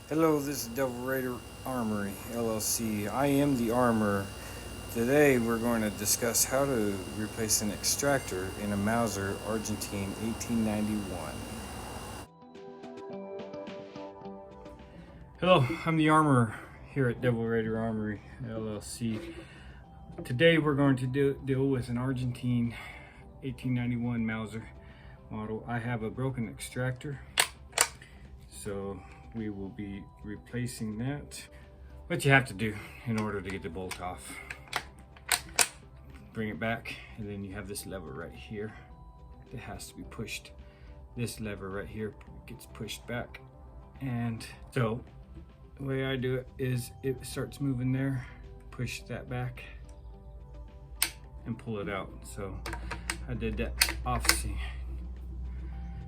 Hello, this is Devil Raider Armory LLC. I am the armor. Today we're going to discuss how to replace an extractor in a Mauser Argentine 1891. Hello, I'm the armor here at Devil Raider Armory LLC. Today we're going to deal with an Argentine 1891 Mauser model. I have a broken extractor, so we will be replacing that. What you have to do in order to get the bolt off: bring it back, and then you have this lever right here that has to be pushed. This lever right here gets pushed back, and so the way I do it is it starts moving there, push that back and pull it out. So I did that opposite.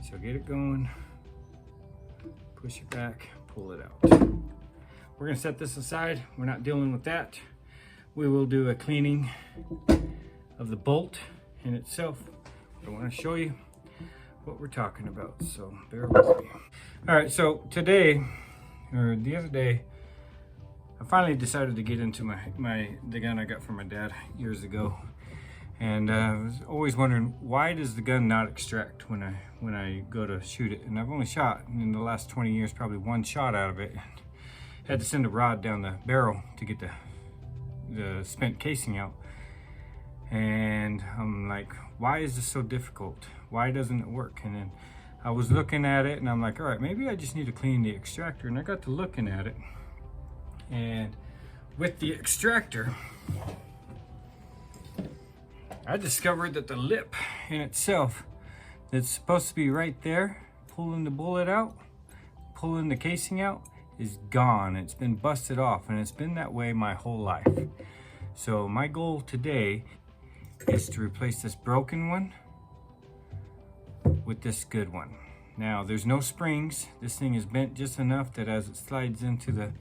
So get it going, push it back, pull it out. We're gonna set this aside. We're not dealing with that. We will do a cleaning of the bolt in itself. I want to show you what we're talking about, so bear with me. All right, so today, or the other day, I finally decided to get into the gun I got from my dad years ago. And I was always wondering, why does the gun not extract when I go to shoot it? And I've only shot in the last 20 years probably one shot out of it. Had to send a rod down the barrel to get the spent casing out. And I'm like, why is this so difficult? Why doesn't it work? And then I was looking at it and I'm like, all right, maybe I just need to clean the extractor. And I got to looking at it, and with the extractor, I discovered that the lip in itself that's supposed to be right there, pulling the bullet out, pulling the casing out, is gone. It's been busted off, and it's been that way my whole life. So my goal today is to replace this broken one with this good one. Now there's no springs. This thing is bent just enough that as it slides into the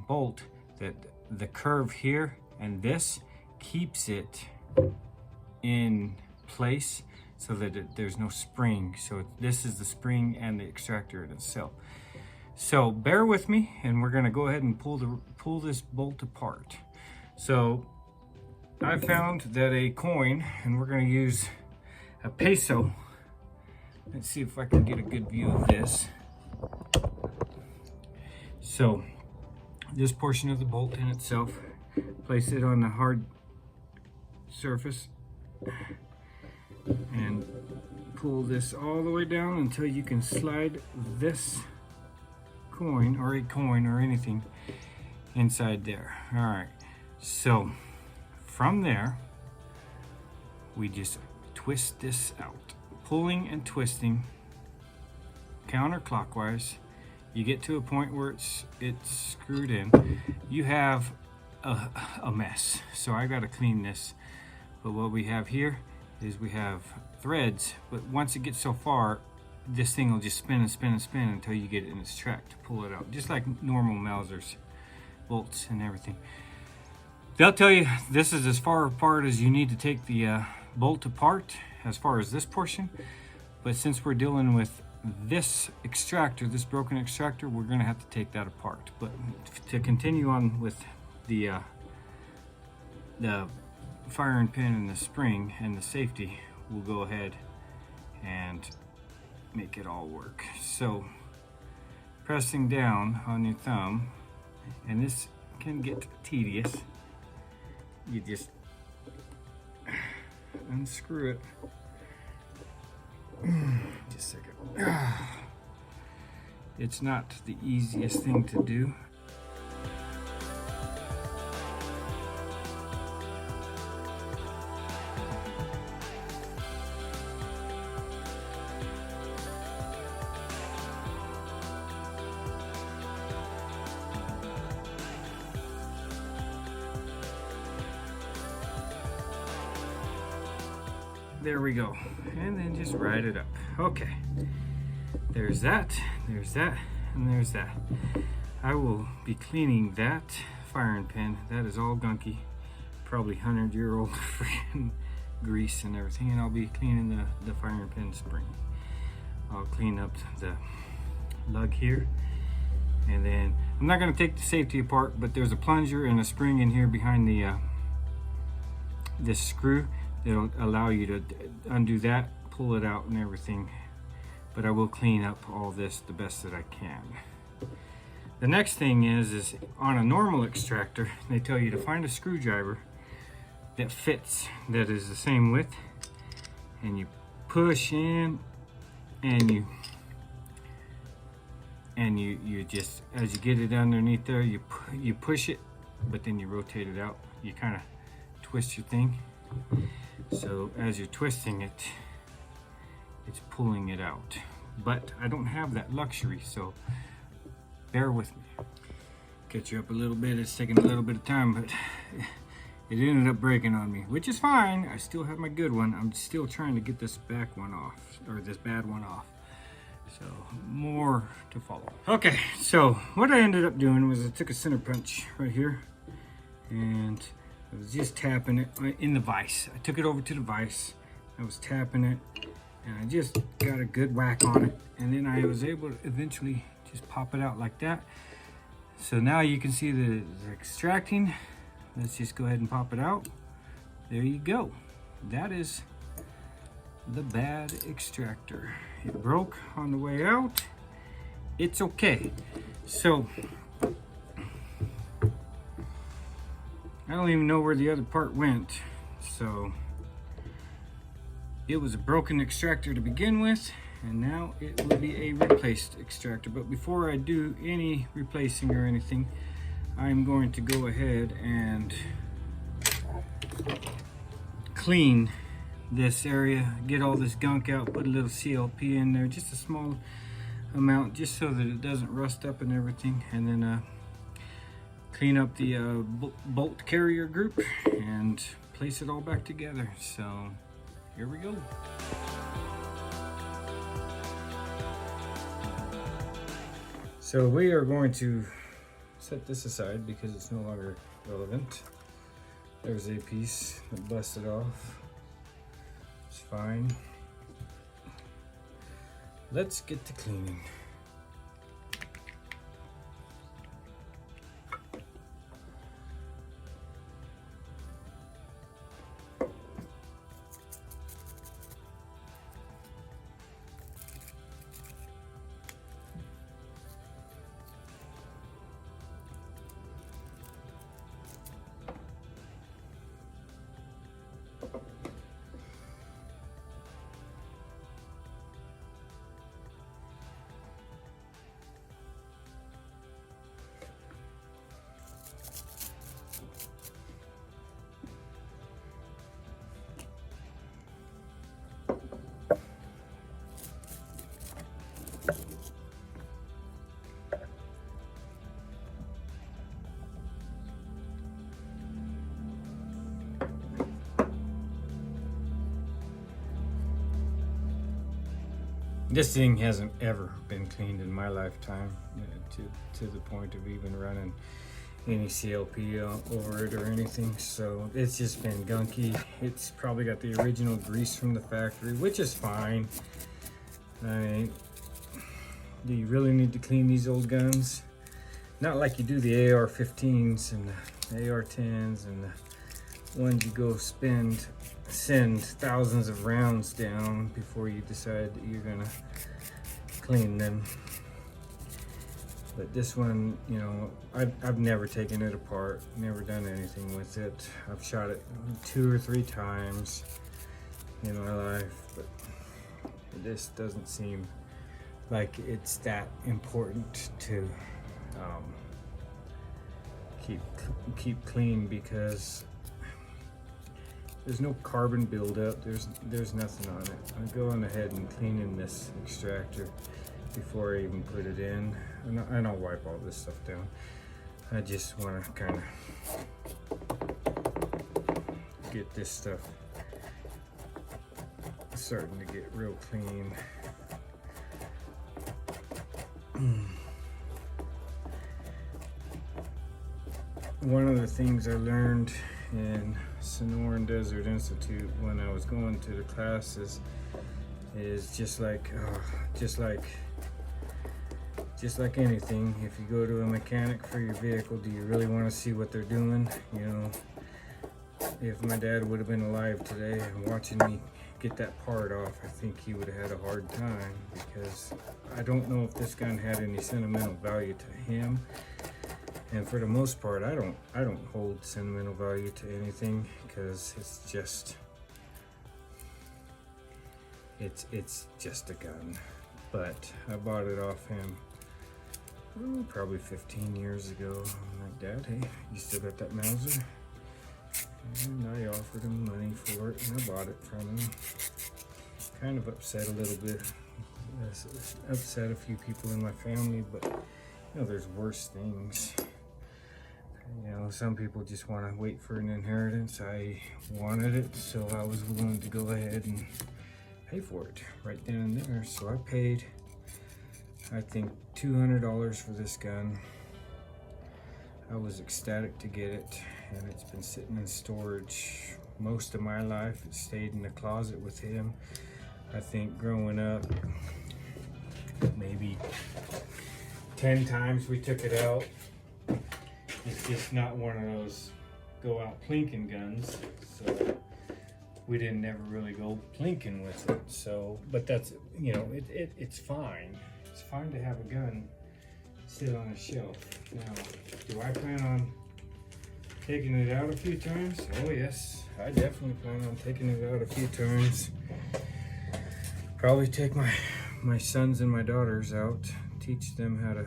bolt, that the curve here and this keeps it in place so that there's no spring. So this is the spring and the extractor in itself. So bear with me, and we're going to go ahead and pull this bolt apart. So I found that a coin, and we're going to use a peso. Let's see if I can get a good view of this. So this portion of the bolt in itself, place it on the hard surface and pull this all the way down until you can slide this coin or anything inside there. All right, so from there we just twist this out, pulling and twisting counterclockwise. You get to a point where it's screwed in. You have a mess, so I got to clean this. But what we have here is we have threads, but once it gets so far, this thing will just spin and spin and spin until you get it in its track to pull it out, just like normal Mausers, bolts and everything. They'll tell you this is as far apart as you need to take the bolt apart, as far as this portion. But since we're dealing with this extractor, this broken extractor, we're going to have to take that apart. But to continue on with the firing pin and the spring and the safety, we'll go ahead and make it all work. So pressing down on your thumb, and this can get tedious, you just unscrew it. Just a second. It's not the easiest thing to do. There we go, and then just ride it up. Okay, there's that, and there's that. I will be cleaning that firing pin. That is all gunky, probably 100-year-old freaking grease and everything, and I'll be cleaning the firing pin spring. I'll clean up the lug here. And then I'm not going to take the safety apart, but there's a plunger and a spring in here behind the this screw that'll allow you to undo that, pull it out and everything. But I will clean up all this the best that I can. The next thing is on a normal extractor, they tell you to find a screwdriver that fits, that is the same width, and you push in and you just, as you get it underneath there, you push it, but then you rotate it out. You kind of twist your thing. So as you're twisting it, it's pulling it out. But I don't have that luxury, so bear with me. Catch you up a little bit. It's taking a little bit of time, but it ended up breaking on me, which is fine. I still have my good one. I'm still trying to get this back one off, or this bad one off. So more to follow. Okay, so what I ended up doing was I took a center punch right here and I was just tapping it in the vise. I took it over to the vise. I was tapping it and I just got a good whack on it, and then I was able to eventually just pop it out like that. So now you can see that it's extracting. Let's just go ahead and pop it out. There you go. That is the bad extractor. It broke on the way out. It's okay. So I don't even know where the other part went. So it was a broken extractor to begin with, and now it will be a replaced extractor. But before I do any replacing or anything, I'm going to go ahead and clean this area, get all this gunk out, put a little CLP in there, just a small amount, just so that it doesn't rust up and everything, and then clean up the bolt carrier group and place it all back together. So here we go. So we are going to set this aside because it's no longer relevant. There's a piece that busted off. It's fine. Let's get to cleaning. This thing hasn't ever been cleaned in my lifetime to the point of even running any CLP over it or anything. So it's just been gunky. It's probably got the original grease from the factory, which is fine. I mean, do you really need to clean these old guns? Not like you do the AR-15s and the AR-10s and the ones you go send thousands of rounds down before you decide that you're gonna clean them. But this one, you know, I've never taken it apart, never done anything with it. I've shot it 2 or 3 times in my life, but this doesn't seem like it's that important to keep clean, because there's no carbon buildup. There's nothing on it. I'm going ahead and cleaning this extractor before I even put it in, and I'll wipe all this stuff down. I just want to kind of get this stuff starting to get real clean. One of the things I learned in Sonoran Desert Institute when I was going to the classes is just like just like anything, if you go to a mechanic for your vehicle, do you really want to see what they're doing? You know, if my dad would have been alive today and watching me get that part off, I think he would have had a hard time, because I don't know if this gun had any sentimental value to him. And for the most part, I don't hold sentimental value to anything, because it's just a gun. But I bought it off him probably 15 years ago. I'm like, Dad, hey, you still got that Mauser? And I offered him money for it, and I bought it from him. Kind of upset a little bit. Upset a few people in my family, but you know, there's worse things. You know, some people just want to wait for an inheritance. I wanted it, so I was willing to go ahead and pay for it right then and there. So I paid, I think, $200 for this gun. I was ecstatic to get it, and it's been sitting in storage most of my life. It stayed in the closet with him. I think growing up, maybe 10 times we took it out. It's just not one of those go out plinking guns, so we didn't never really go plinking with it. So, but that's, you know, it's fine. It's fine to have a gun sit on a shelf. Now, do I plan on taking it out a few times? Oh yes, I definitely plan on taking it out a few times. Probably take my sons and my daughters out, teach them how to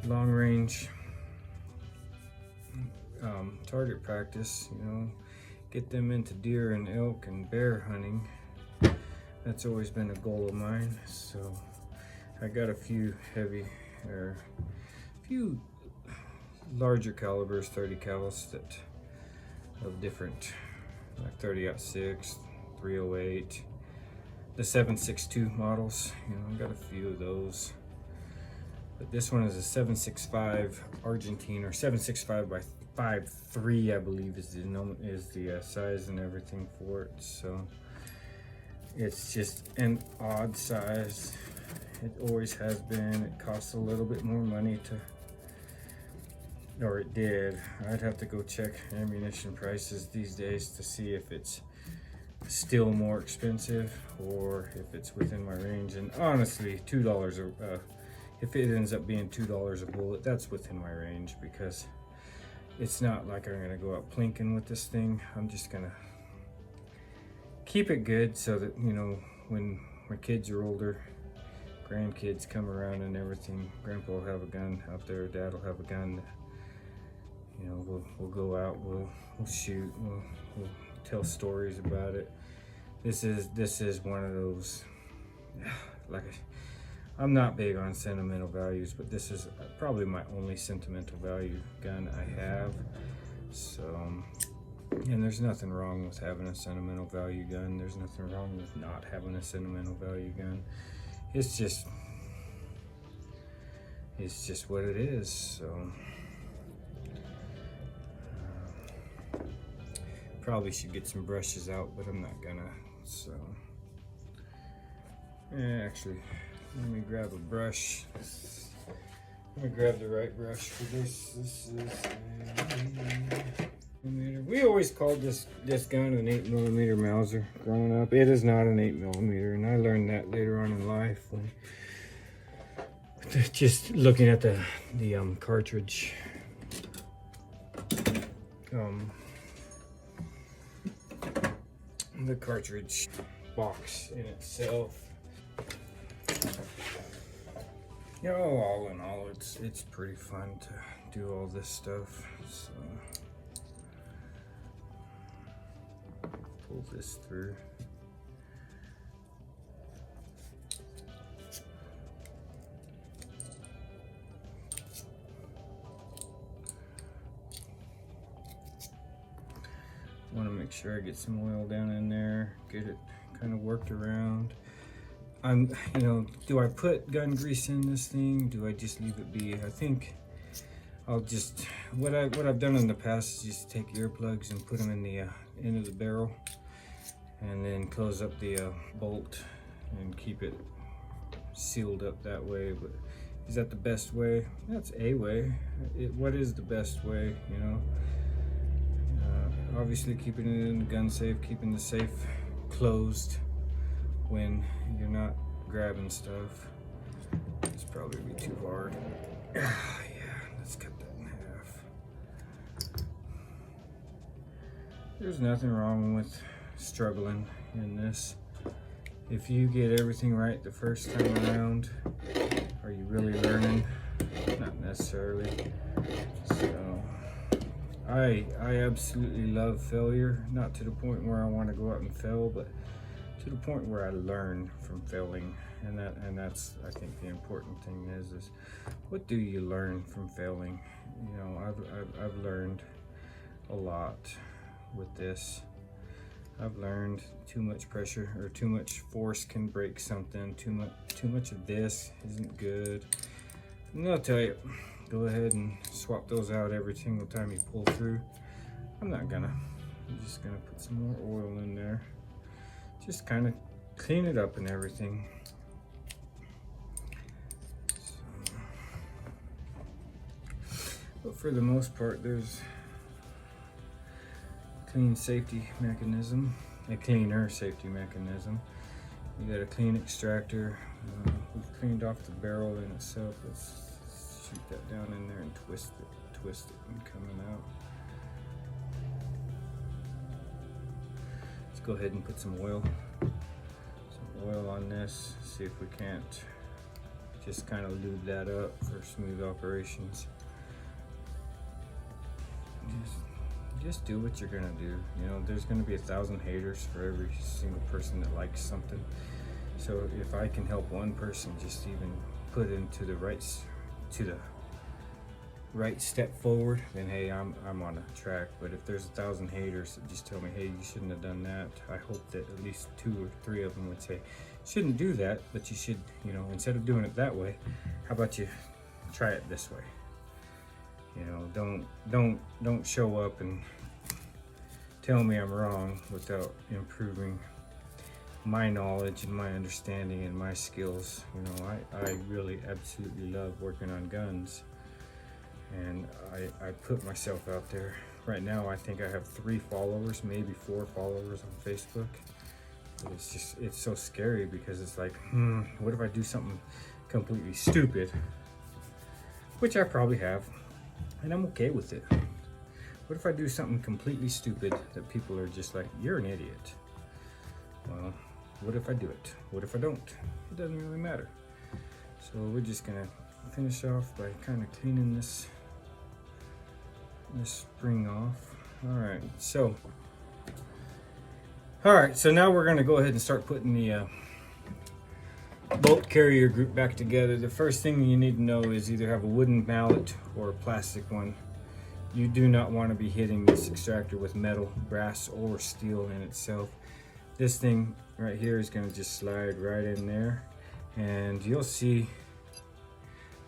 long range target practice, you know, get them into deer and elk and bear hunting. That's always been a goal of mine. So I got a few few larger calibers, 30 cals that of different, like 30-06, 308, the 7.62 models. You know, I got a few of those. But this one is a 7.65 Argentine, or 7.65 by 5.3, I believe is the size and everything for it. So it's just an odd size. It always has been. It costs a little bit more money or it did. I'd have to go check ammunition prices these days to see if it's still more expensive or if it's within my range. And honestly, $2 if it ends up being $2 a bullet, that's within my range, because it's not like I'm gonna go out plinking with this thing. I'm just gonna keep it good so that, you know, when my kids are older, grandkids come around and everything, Grandpa will have a gun out there, Dad will have a gun. You know, we'll go out, we'll shoot, we'll tell stories about it. This is one of those, like, I'm not big on sentimental values, but this is probably my only sentimental value gun I have. So, and there's nothing wrong with having a sentimental value gun. There's nothing wrong with not having a sentimental value gun. It's just what it is. So, probably should get some brushes out, but I'm not gonna. So, actually, let me grab a brush. Let me grab the right brush for this. This is we always called this gun an 8mm Mauser growing up. It is not an 8mm, and I learned that later on in life when just looking at the cartridge. The cartridge box in itself. You know, all in all, it's pretty fun to do all this stuff. So pull this through. Want to make sure I get some oil down in there, get it kind of worked around. You know, do I put gun grease in this thing? Do I just leave it be? I think I'll just, what I've done in the past is just take earplugs and put them in the end of the barrel, and then close up the bolt and keep it sealed up that way. But Is that the best way? That's a way. What is the best way, you know? Obviously keeping it in the gun safe, keeping the safe closed when you're not grabbing stuff. It's probably be too hard. Yeah, let's cut that in half. There's nothing wrong with struggling in this. If you get everything right the first time around, are you really learning? Not necessarily. So I absolutely love failure, not to the point where I want to go out and fail, but to the point where I learn from failing. And that's I think the important thing is what do you learn from failing? You know, I've learned a lot with this. I've learned too much pressure or too much force can break something. Too much of this isn't good. And I'll tell you, go ahead and swap those out every single time you pull through. I'm not gonna. I'm just gonna put some more oil in there. Just kind of clean it up and everything. But for the most part, there's clean safety mechanism, a cleaner safety mechanism. You got a clean extractor. We've cleaned off the barrel in itself. Let's shoot that down in there and twist it and coming out. Let's go ahead and put some oil on this. See if we can't just kind of lube that up for smooth operations. Just do what you're gonna do. You know, there's gonna be 1,000 haters for every single person that likes something. So if I can help one person just even put into the right step forward, then hey, I'm on a track. But if there's 1,000 haters that just tell me, hey, you shouldn't have done that, I hope that at least 2 or 3 of them would say, shouldn't do that, but you should, you know, instead of doing it that way, how about you try it this way? You know, don't show up and tell me I'm wrong without improving my knowledge and my understanding and my skills. You know, I really absolutely love working on guns, and I put myself out there. Right now I think I have 3 followers, maybe 4 followers on Facebook. But it's so scary because it's like, what if I do something completely stupid? Which I probably have. And I'm okay with it. What if I do something completely stupid that people are just like, you're an idiot? Well, what if I do it? What if I don't? It doesn't really matter. So we're just gonna finish off by kind of cleaning this spring off. All right, so now we're gonna go ahead and start putting the bolt carrier group back together. The first thing you need to know is either have a wooden mallet or a plastic one. You do not want to be hitting this extractor with metal, brass, or steel in itself. This thing right here is going to just slide right in there, and you'll see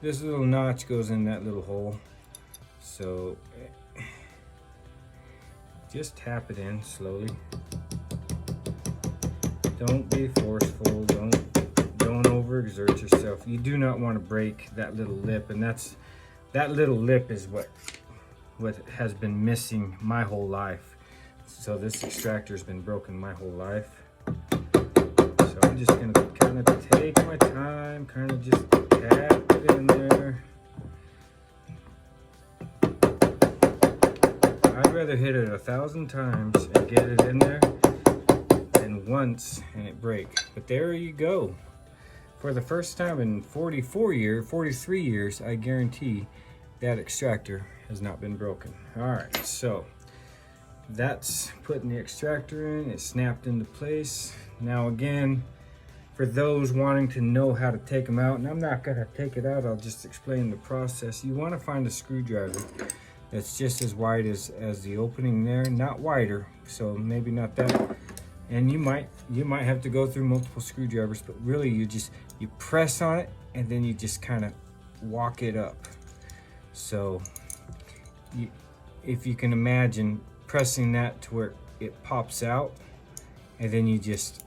this little notch goes in that little hole. So just tap it in slowly. Don't be forceful. Don't overexert yourself. You do not want to break that little lip, and that little lip is what has been missing my whole life. So this extractor has been broken my whole life. So I'm just gonna kind of take my time, kind of just tap it in there. I'd rather hit it 1,000 times and get it in there than once and it break. But there you go. For the first time in 43 years, I guarantee that extractor has not been broken. All right, so that's putting the extractor in. It snapped into place. Now again, for those wanting to know how to take them out, and I'm not gonna take it out, I'll just explain the process. You wanna find a screwdriver that's just as wide as the opening there, not wider, so maybe not that. And you might have to go through multiple screwdrivers, but really you press on it and then you just kind of walk it up. So if you can imagine pressing that to where it pops out, and then you just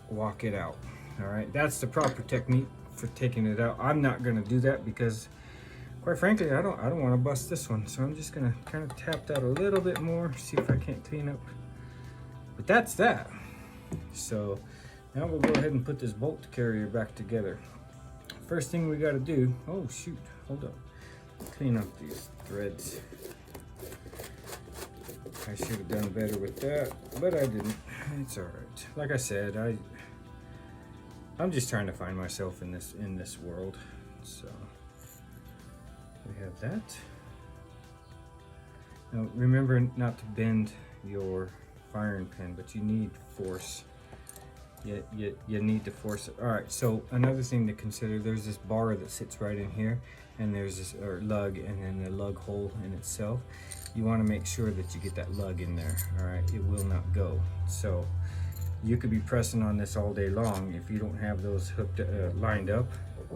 walk it out. All right, that's the proper technique for taking it out. I'm not gonna do that because quite frankly, I don't want to bust this one. So I'm just gonna kind of tap that a little bit more, see if I can't clean up. But that's that. So now we'll go ahead and put this bolt carrier back together. First thing we gotta do, oh shoot, hold up. Clean up these threads. I should have done better with that, but I didn't. It's all right. Like I said, I'm just trying to find myself in this world. So we have that. Now remember not to bend your firing pin, but you need force. You need to force it. All right, so another thing to consider, there's this bar that sits right in here, and there's this lug, and then the lug hole in itself. You want to make sure that you get that lug in there. All right, it will not go. So you could be pressing on this all day long. If you don't have those hooked lined up,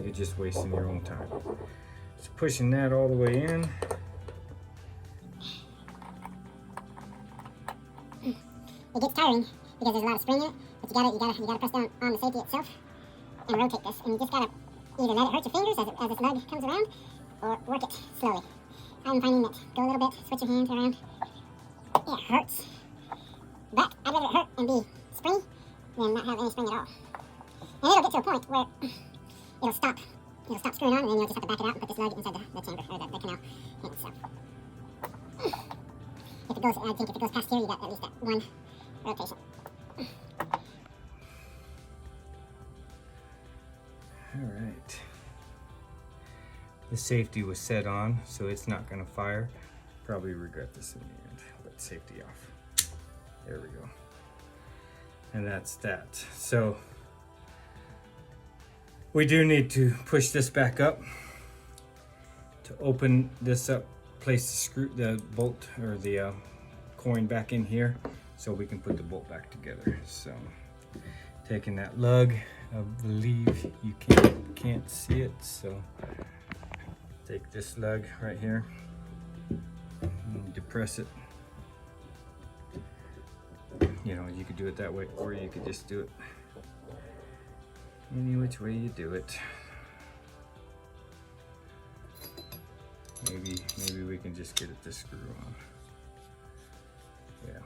you're just wasting your own time. So pushing that all the way in. It gets tiring because there's a lot of spring in it, but you gotta press down on the safety itself and rotate this. And you just gotta either let it hurt your fingers as this lug comes around, or work it slowly. I'm finding that go a little bit, switch your hands around. It hurts, but I'd rather it hurt and be springy than not have any spring at all. And it'll get to a point where it'll stop screwing on, and then you'll just have to back it out and put this lug inside the chamber, or the canal in itself. If it goes, I think if it goes past here, you got at least that one rotation. All right. The safety was set on, so it's not going to fire. Probably regret this in the end, but safety off. There we go. And that's that. So we do need to push this back up. To open this up, place the bolt or the coin back in here so we can put the bolt back together. So taking that lug, I believe you can't see it, so take this lug right here and depress it. You know, you could do it that way, or you could just do it any which way you do it. Maybe we can just get it to screw on. Yeah.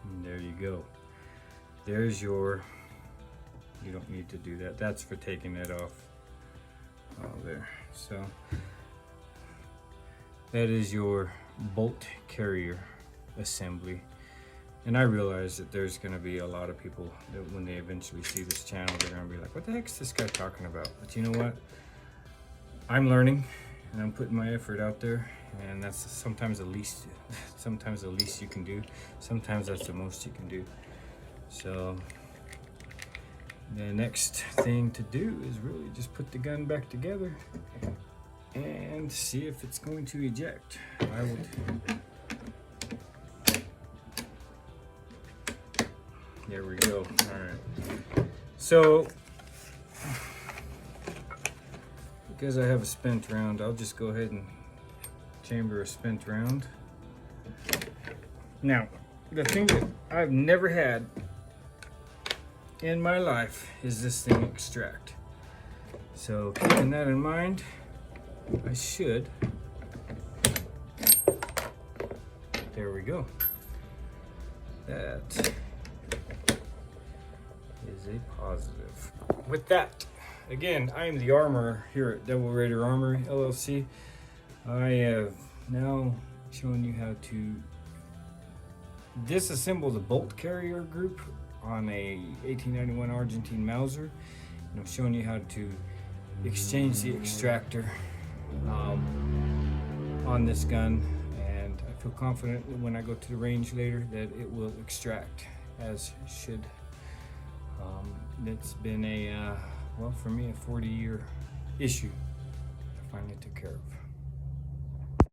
And there you go. There's your, you don't need to do that. That's for taking it off. Oh, there. So that is your bolt carrier assembly. And I realize that there's going to be a lot of people that when they eventually see this channel, they're going to be like, what the heck is this guy talking about? But you know what? I'm learning and I'm putting my effort out there, and that's sometimes the least you can do. Sometimes that's the most you can do. So the next thing to do is really just put the gun back together and see if it's going to eject. I will. There we go. All right. So because I have a spent round, I'll just go ahead and chamber a spent round. Now, the thing that I've never had in my life is this thing extract. So keeping that in mind, I should. There we go. That is a positive. With that, again, I am the armorer here at Double Raider Armory LLC. I have now shown you how to disassemble the bolt carrier group on a 1891 Argentine Mauser, and I'm showing you how to exchange the extractor on this gun, and I feel confident that when I go to the range later that it will extract as should. It's been a well, for me, a 40-year issue I finally took care of.